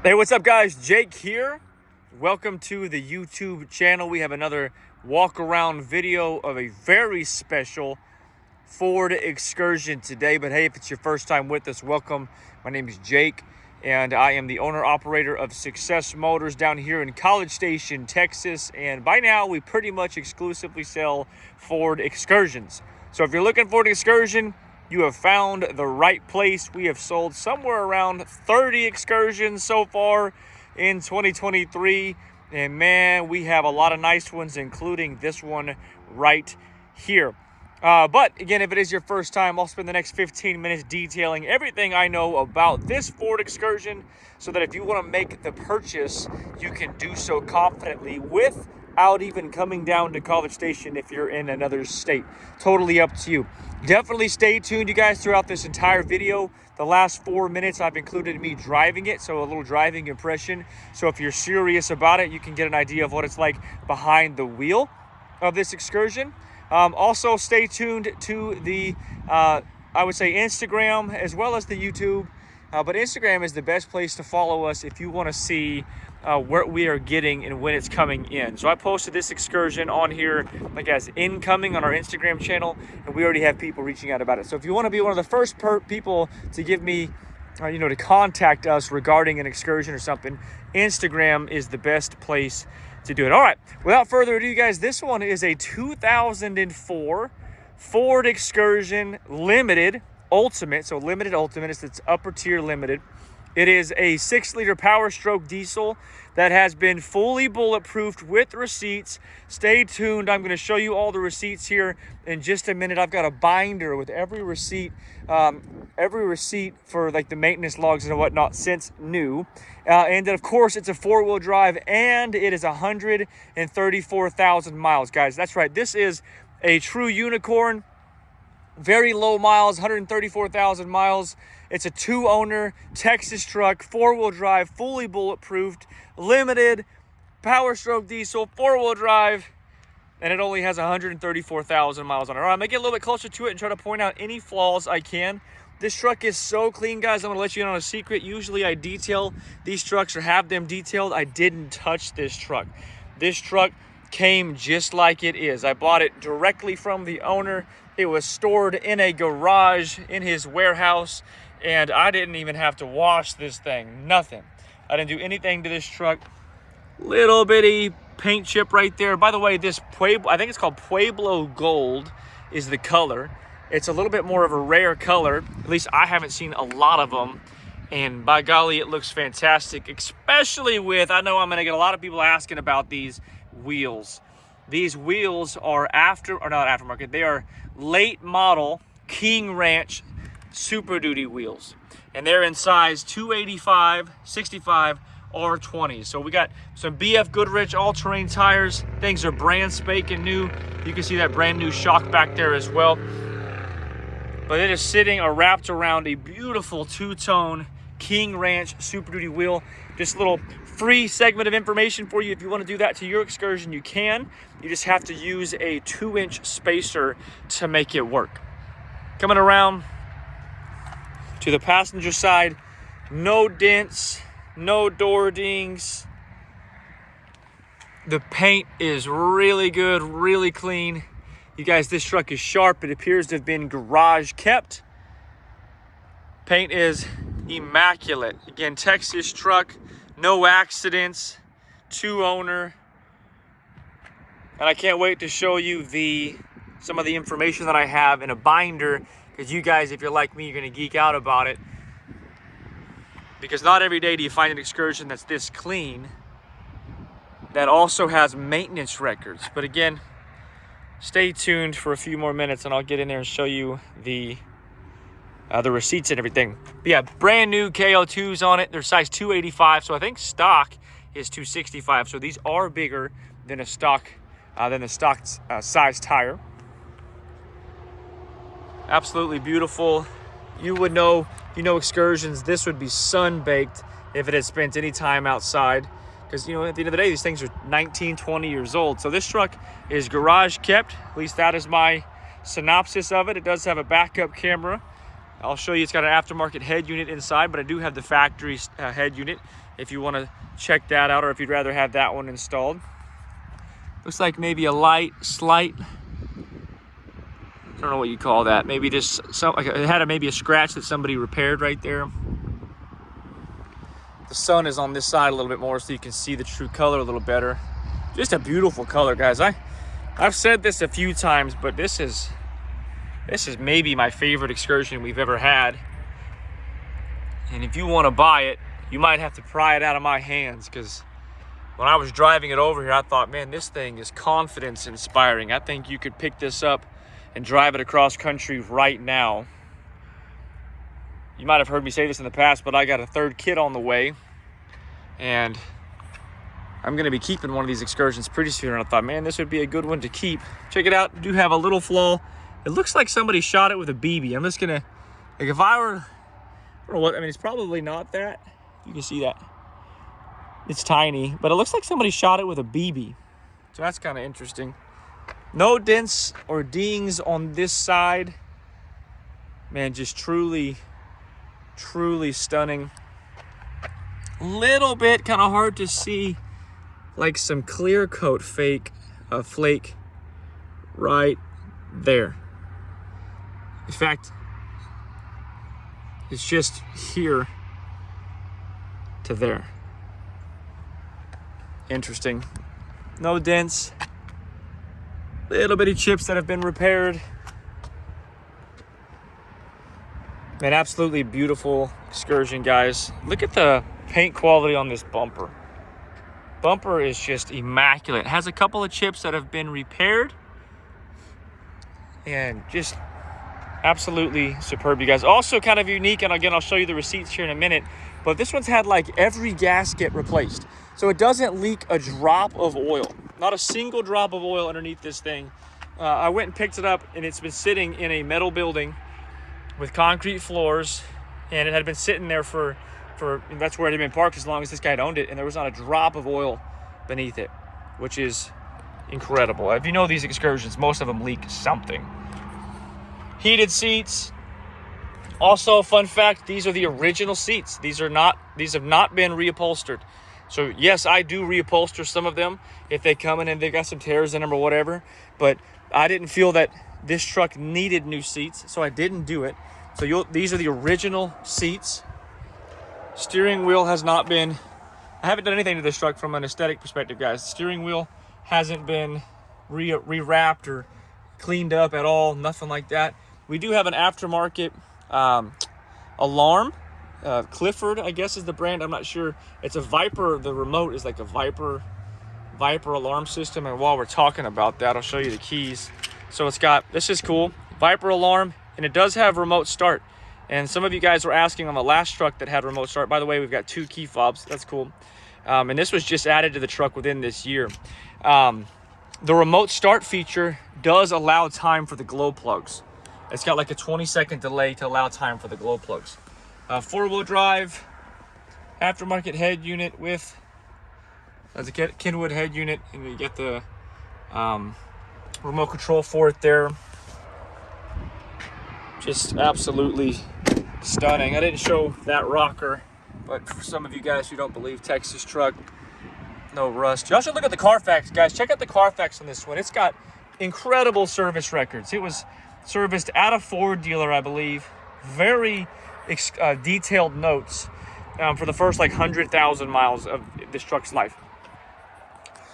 Hey, what's up guys? Jake here. Welcome to the YouTube channel. We have another walk around video of a very special Ford Excursion today. But hey, if it's your first time with us, welcome. My name is Jake and I am the owner operator of Success Motors down here in College Station, Texas. And by now we pretty much exclusively sell Ford Excursions. So if you're looking for an Excursion, you have found the right place. We have sold somewhere around 30 Excursions so far in 2023. And man, we have a lot of nice ones, including this one right here. But again, if it is your first time, I'll spend the next 15 minutes detailing everything I know about this Ford Excursion so that if you want to make the purchase, you can do so confidently without even coming down to College Station if you're in another state. Totally up to you. Definitely stay tuned, you guys, throughout this entire video. The last 4 minutes I've included me driving it, so a little driving impression. So if you're serious about it, you can get an idea of what it's like behind the wheel of this Excursion. Also stay tuned to the, I would say, Instagram as well as the YouTube. But Instagram is the best place to follow us if you want to see where we are getting and when it's coming in. So I posted this Excursion on here like as incoming on our Instagram channel, and we already have people reaching out about it. So if you want to be one of the first people to give me, to contact us regarding an Excursion or something, Instagram is the best place to do it. All right, without further ado, guys, this one is a 2004 Ford Excursion Limited Ultimate. So Limited Ultimate is its upper tier Limited. It is a 6-liter Powerstroke diesel that has been fully bulletproofed with receipts. Stay tuned. I'm going to show you all the receipts here in just a minute. I've got a binder with every receipt for like the maintenance logs and whatnot since new. And then, of course, it's a 4-wheel drive and it is 134,000 miles, guys. That's right. This is a true unicorn. Very low miles, 134,000 miles. It's a 2-owner Texas truck, 4-wheel drive, fully bulletproofed, limited, Powerstroke diesel, 4-wheel drive, and it only has 134,000 miles on it. All right, I'm gonna get a little bit closer to it and try to point out any flaws I can. This truck is so clean, guys. I'm gonna let you in on a secret. Usually I detail these trucks or have them detailed. I didn't touch this truck. This truck came just like it is. I bought it directly from the owner. It was stored in a garage in his warehouse, and I didn't even have to wash this thing. Nothing. I didn't do anything to this truck. Little bitty paint chip right there. By the way, this Pueblo, I think it's called Pueblo Gold, is the color. It's a little bit more of a rare color. At least I haven't seen a lot of them. And by golly, it looks fantastic, especially with, I know I'm gonna get a lot of people asking about these wheels. These wheels are not aftermarket, they are late model King Ranch Super Duty wheels. And they're in size 285, 65, R20. So we got some BF Goodrich all-terrain tires. Things are brand spanking new. You can see that brand new shock back there as well. But it is sitting or wrapped around a beautiful two-tone King Ranch Super Duty wheel. Just a little free segment of information for you. If you want to do that to your Excursion, you can. You just have to use a 2-inch spacer to make it work. Coming around to the passenger side, no dents, no door dings. The paint is really good, really clean. You guys, this truck is sharp. It appears to have been garage kept. Paint is immaculate. Again, Texas truck, no accidents, 2-owner. And I can't wait to show you some of the information that I have in a binder, because you guys, if you're like me, you're gonna geek out about it. Because not every day do you find an Excursion that's this clean, that also has maintenance records. But again, stay tuned for a few more minutes and I'll get in there and show you the receipts and everything. But yeah, brand new KO2s on it. They're size 285, so I think stock is 265. So these are bigger than the stock size tire. Absolutely beautiful. You would know, if you know Excursions, this would be sun-baked if it had spent any time outside. Because, at the end of the day, these things are 19, 20 years old. So this truck is garage kept. At least that is my synopsis of it. It does have a backup camera. I'll show you, it's got an aftermarket head unit inside, but I do have the factory head unit if you want to check that out, or if you'd rather have that one installed. Looks like maybe a slight, I don't know what you call that. Maybe just some, like it had maybe a scratch that somebody repaired right there. The sun is on this side a little bit more, so you can see the true color a little better. Just a beautiful color, guys. I've said this a few times, but this is maybe my favorite Excursion we've ever had. And if you want to buy it, you might have to pry it out of my hands, because when I was driving it over here, I thought, man, this thing is confidence inspiring. I think you could pick this up and drive it across country right now. You might have heard me say this in the past, but I got a third kid on the way, and I'm going to be keeping one of these Excursions pretty soon. And I thought, man, this would be a good one to keep. Check it out. Do have a little flaw. It looks like somebody shot it with a BB. I'm just going to, like, if I were, I don't know what, I mean, it's probably not that. You can see that. It's tiny, but it looks like somebody shot it with a BB. So that's kind of interesting. No dents or dings on this side. Man, just truly stunning. Little bit kind of hard to see, like some clear coat flake right there. In fact, it's just here to there. Interesting. No dents. Little bitty chips that have been repaired. Man, absolutely beautiful Excursion, guys. Look at the paint quality on this bumper. Bumper is just immaculate. It has a couple of chips that have been repaired. And just absolutely superb, you guys. Also kind of unique, and again, I'll show you the receipts here in a minute, but this one's had like every gasket replaced. So it doesn't leak a drop of oil. Not a single drop of oil underneath this thing. I went and picked it up, and it's been sitting in a metal building with concrete floors, and it had been sitting there for that's where it had been parked as long as this guy had owned it, and there was not a drop of oil beneath it, which is incredible. If you know these Excursions, most of them leak something. Heated seats. Also, fun fact, these are the original seats. These have not been reupholstered. So yes, I do reupholster some of them if they come in and they've got some tears in them or whatever, but I didn't feel that this truck needed new seats, so I didn't do it. So these are the original seats. Steering wheel has not been, I haven't done anything to this truck from an aesthetic perspective, guys. The steering wheel hasn't been rewrapped or cleaned up at all, nothing like that. We do have an aftermarket alarm. Clifford, I guess, is the brand. I'm not sure. It's a Viper. The remote is like a Viper alarm system. And while we're talking about that, I'll show you the keys. So it's got, this is cool, Viper alarm, and it does have remote start. And some of you guys were asking on the last truck that had remote start. By the way, we've got 2 key fobs. That's cool. And this was just added to the truck within this year. The remote start feature does allow time for the glow plugs. It's got like a 20-second delay to allow time for the glow plugs. 4-wheel drive, aftermarket head unit with, that's a Kenwood head unit, and you get the remote control for it there. Just absolutely stunning. I didn't show that rocker, but for some of you guys who don't believe Texas truck, no rust. You also look at the Carfax, guys. Check out the Carfax on this one. It's got incredible service records. It was serviced at a Ford dealer, I believe. Very detailed notes for the first like 100,000 miles of this truck's life.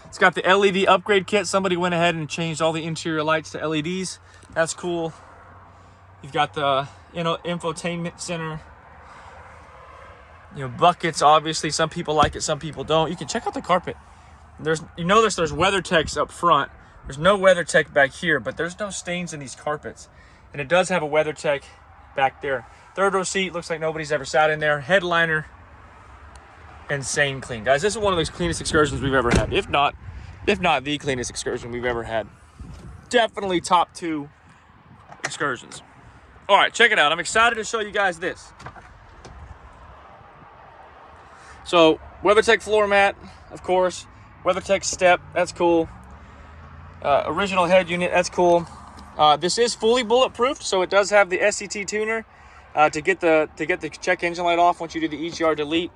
It's got the LED upgrade kit. Somebody went ahead and changed all the interior lights to LEDs. That's cool. You've got the infotainment center. Buckets, obviously. Some people like it, some people don't. You can check out the carpet. There's WeatherTechs up front. There's no WeatherTech back here, but there's no stains in these carpets. And it does have a WeatherTech back there. Third row seat, looks like nobody's ever sat in there. Headliner, insane clean. Guys, this is one of the cleanest Excursions we've ever had. If not the cleanest Excursion we've ever had. Definitely top 2 Excursions. All right, check it out. I'm excited to show you guys this. So, WeatherTech floor mat, of course. WeatherTech step, that's cool. Original head unit, that's cool. This is fully bulletproof, so it does have the SCT tuner. To get the check engine light off, once you do the EGR delete,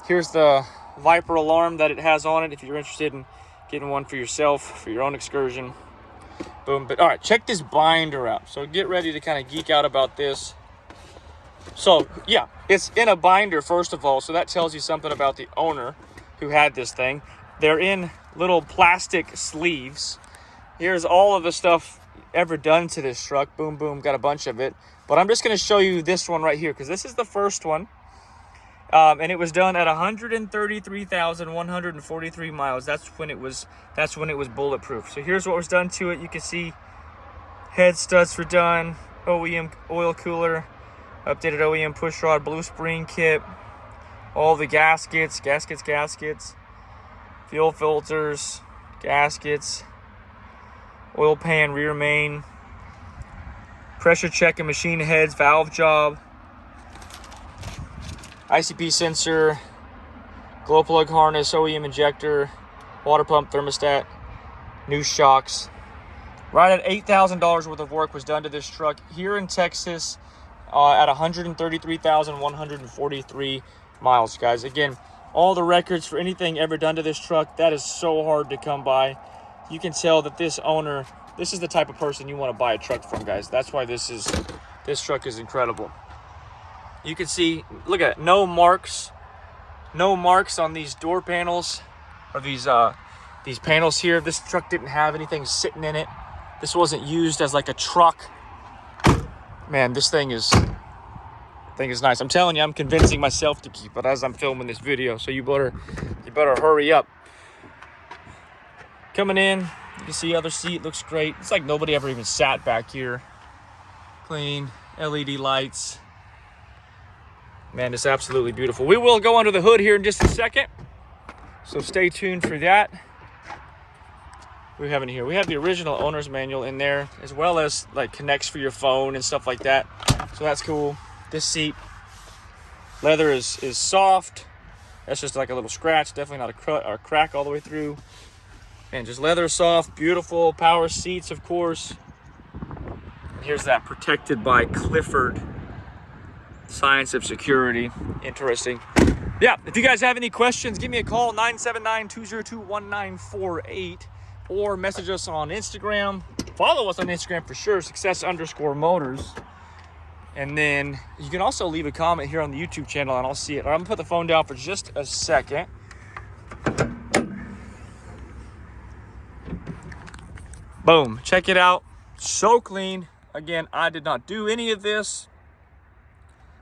here's the Viper alarm that it has on it if you're interested in getting one for yourself, for your own excursion. Boom. But all right, check this binder out. So get ready to kind of geek out about this. So yeah, it's in a binder, first of all, so that tells you something about the owner who had this thing. They're in little plastic sleeves. Here's all of the stuff ever done to this truck. Boom, boom, got a bunch of it. But I'm just going to show you this one right here, because this is the first one. And it was done at 133,143 miles. That's when it was bulletproof. So here's what was done to it. You can see head studs were done, OEM oil cooler, updated OEM pushrod, blue spring kit, all the gaskets, fuel filters, gaskets, oil pan, rear main, pressure check and machine heads, valve job, ICP sensor, glow plug harness, OEM injector, water pump, thermostat, new shocks. Right at $8,000 worth of work was done to this truck here in Texas at 133,143 miles, guys. Again, all the records for anything ever done to this truck, that is so hard to come by. You can tell that this owner, this is the type of person you want to buy a truck from, guys. That's why this truck is incredible. You can see, look at it, no marks on these door panels, or these panels here. This truck didn't have anything sitting in it. This wasn't used as like a truck. Man, this thing is nice. I'm telling you, I'm convincing myself to keep it as I'm filming this video. So you better hurry up. Coming in, you can see other seat looks great. It's like nobody ever even sat back here. Clean LED lights. Man, it's absolutely beautiful. We will go under the hood here in just a second, so stay tuned for that. We have in here, we have the original owner's manual in there, as well as like connects for your phone and stuff like that. So that's cool. This seat, leather is soft. That's just like a little scratch, definitely not a crack all the way through. And just leather soft, beautiful. Power seats, of course. And here's that protected by Clifford Science of Security. Interesting. Yeah, if you guys have any questions, give me a call, 979-202-1948, or message us on Instagram. Follow us on Instagram for sure, success_motors. And then you can also leave a comment here on the YouTube channel and I'll see it. All right, I'm gonna put the phone down for just a second. Boom, check it out. So clean. Again, I did not do any of this.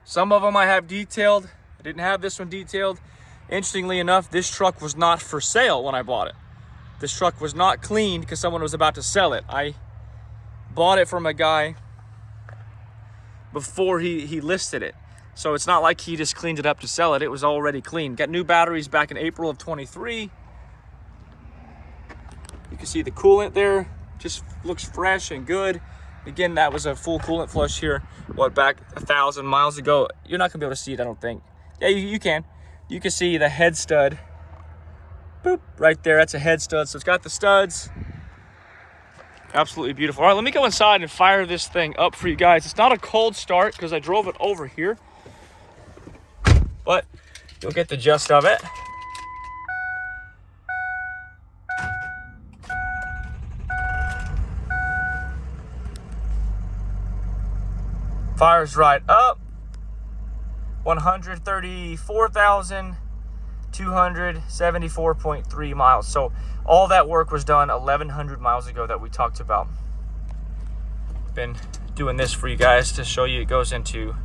Some of them I have detailed. I didn't have this one detailed. Interestingly enough, this truck was not for sale when I bought it. This truck was not cleaned because someone was about to sell it. I bought it from a guy before he listed it. So it's not like he just cleaned it up to sell it. It was already clean. Got new batteries back in April of 23. You can see the coolant there. Just looks fresh and good. Again, that was a full coolant flush here, back 1,000 miles ago. You're not gonna be able to see it, I don't think. Yeah, you can. You can see the head stud. Boop, right there, that's a head stud. So it's got the studs. Absolutely beautiful. All right, let me go inside and fire this thing up for you guys. It's not a cold start because I drove it over here, but you'll get the gist of it. Fires right up. 134,274.3 miles. So all that work was done 1,100 miles ago that we talked about. Been doing this for you guys to show you it goes into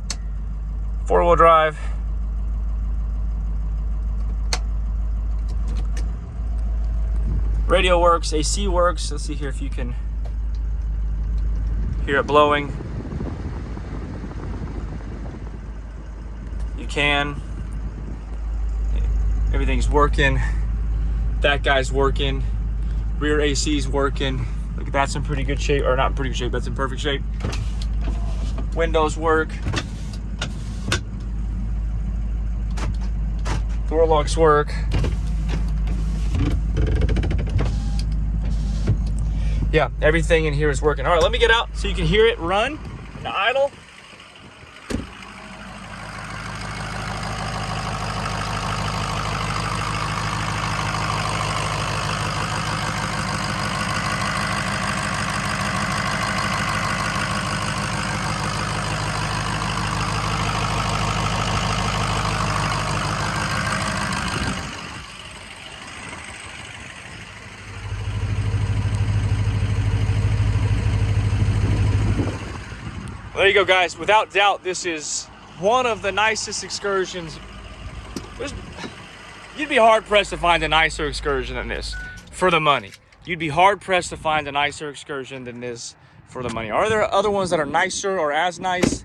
4-wheel drive. Radio works, AC works. Let's see here if you can hear it blowing. You can. Everything's working. That guy's working. Rear AC's working. Look at that, that's in pretty good shape, or not in pretty good shape, that's in perfect shape. Windows work. Door locks work. Yeah, everything in here is working. All right, let me get out so you can hear it run and idle. There you go, guys. Without doubt, this is one of the nicest excursions. You'd be hard-pressed to find a nicer excursion than this for the money. You'd be hard-pressed to find a nicer excursion than this for the money. Are there other ones that are nicer or as nice?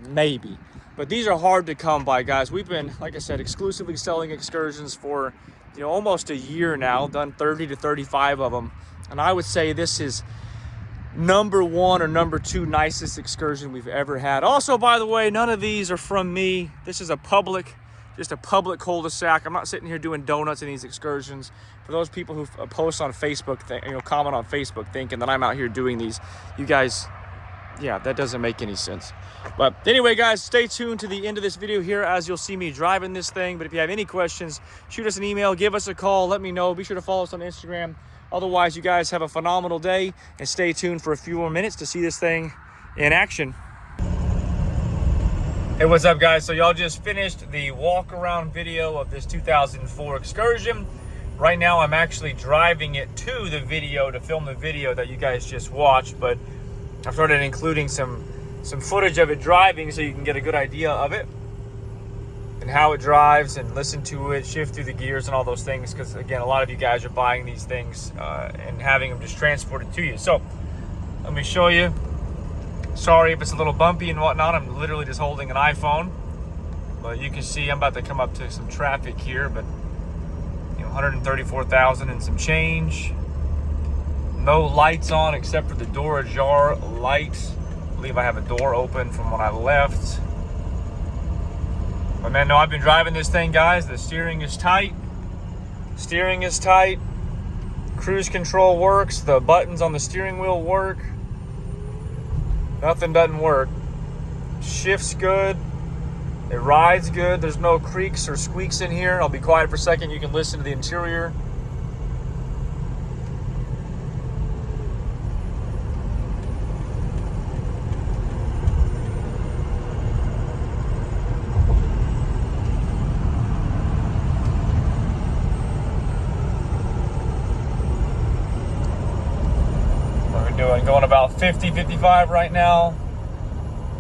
Maybe. But these are hard to come by, guys. We've been, like I said, exclusively selling excursions for, almost a year now. Done 30 to 35 of them. And I would say this is number one or number two nicest excursion we've ever had. Also, by the way, none of these are from me. This is just a public cul-de-sac. I'm not sitting here doing donuts in these excursions. For those people who post on Facebook, comment on Facebook thinking that I'm out here doing these, you guys, yeah, that doesn't make any sense. But anyway, guys, stay tuned to the end of this video here as you'll see me driving this thing. But if you have any questions, shoot us an email, give us a call, let me know. Be sure to follow us on Instagram. Otherwise, you guys have a phenomenal day and stay tuned for a few more minutes to see this thing in action. Hey, what's up, guys? So y'all just finished the walk around video of this 2004 Excursion. Right now, I'm actually driving it to the video to film the video that you guys just watched, but I've started including some footage of it driving so you can get a good idea of it and how it drives and listen to it, shift through the gears and all those things, because again, a lot of you guys are buying these things and having them just transported to you. So let me show you. Sorry if it's a little bumpy and whatnot. I'm literally just holding an iPhone, but you can see I'm about to come up to some traffic here, but 134,000 and some change. No lights on except for the door ajar light. I believe I have a door open from when I left. But man, no, I've been driving this thing, guys. The steering is tight. Cruise control works. The buttons on the steering wheel work. Nothing doesn't work. Shifts good. It rides good. There's no creaks or squeaks in here. I'll be quiet for a second. You can listen to the interior. What we're doing, going about 50, 55 right now.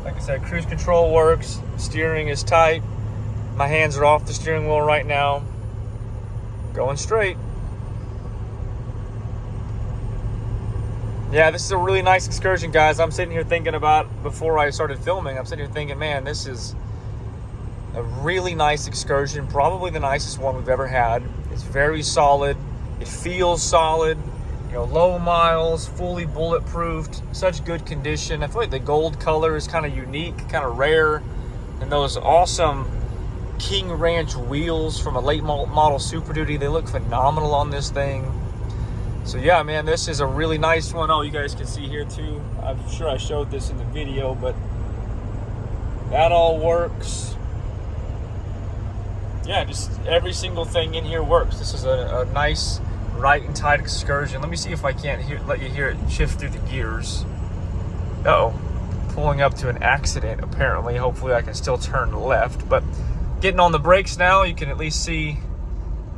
Like I said, cruise control works, steering is tight. My hands are off the steering wheel right now. Going straight. Yeah, this is a really nice excursion, guys. I'm sitting here thinking about, before I started filming, I'm sitting here thinking, man, this is a really nice excursion. Probably the nicest one we've ever had. It's very solid. It feels solid. Low miles, fully bulletproofed, such good condition. I feel like the gold color is kind of unique, kind of rare. And those awesome King Ranch wheels from a late model Super Duty, they look phenomenal on this thing. So yeah, man, this is a really nice one. Oh, you guys can see here too. I'm sure I showed this in the video, but that all works. Yeah, just every single thing in here works. This is a nice, right and tight excursion. Let me see if I can't let you hear it shift through the gears. Uh-oh, pulling up to an accident apparently. Hopefully I can still turn left, but getting on the brakes now, you can at least see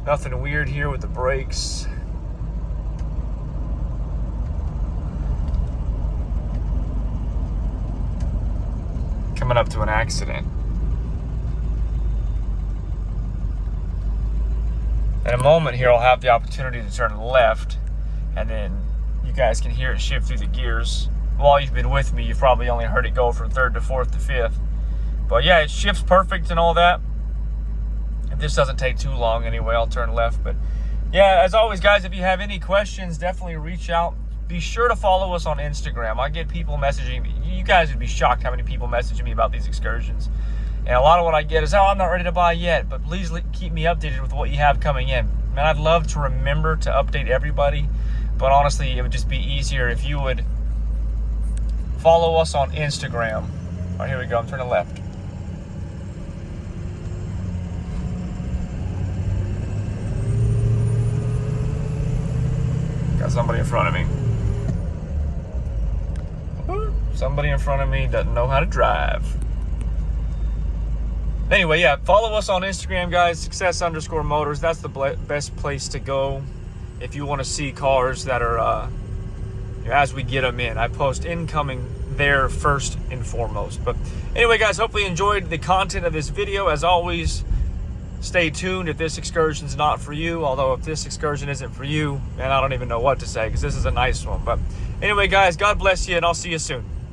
nothing weird here with the brakes. Coming up to an accident. In a moment here, I'll have the opportunity to turn left, and then you guys can hear it shift through the gears. While you've been with me, you've probably only heard it go from third to fourth to fifth. But yeah, it shifts perfect and all that. If this doesn't take too long anyway, I'll turn left. But yeah, as always, guys, if you have any questions, definitely reach out. Be sure to follow us on Instagram. I get people messaging me. You guys would be shocked how many people message me about these excursions. And a lot of what I get is, oh, I'm not ready to buy yet, but please keep me updated with what you have coming in. Man, I'd love to remember to update everybody, but honestly, it would just be easier if you would follow us on Instagram. All right, here we go. I'm turning left. Got somebody in front of me. Somebody in front of me doesn't know how to drive. Anyway, yeah, follow us on Instagram, guys, success_motors. That's the best place to go if you want to see cars that are as we get them in. I post incoming there first and foremost. But anyway, guys, hopefully you enjoyed the content of this video. As always, stay tuned if this excursion's not for you. Although if this excursion isn't for you, man, I don't even know what to say, because this is a nice one. But anyway, guys, God bless you, and I'll see you soon.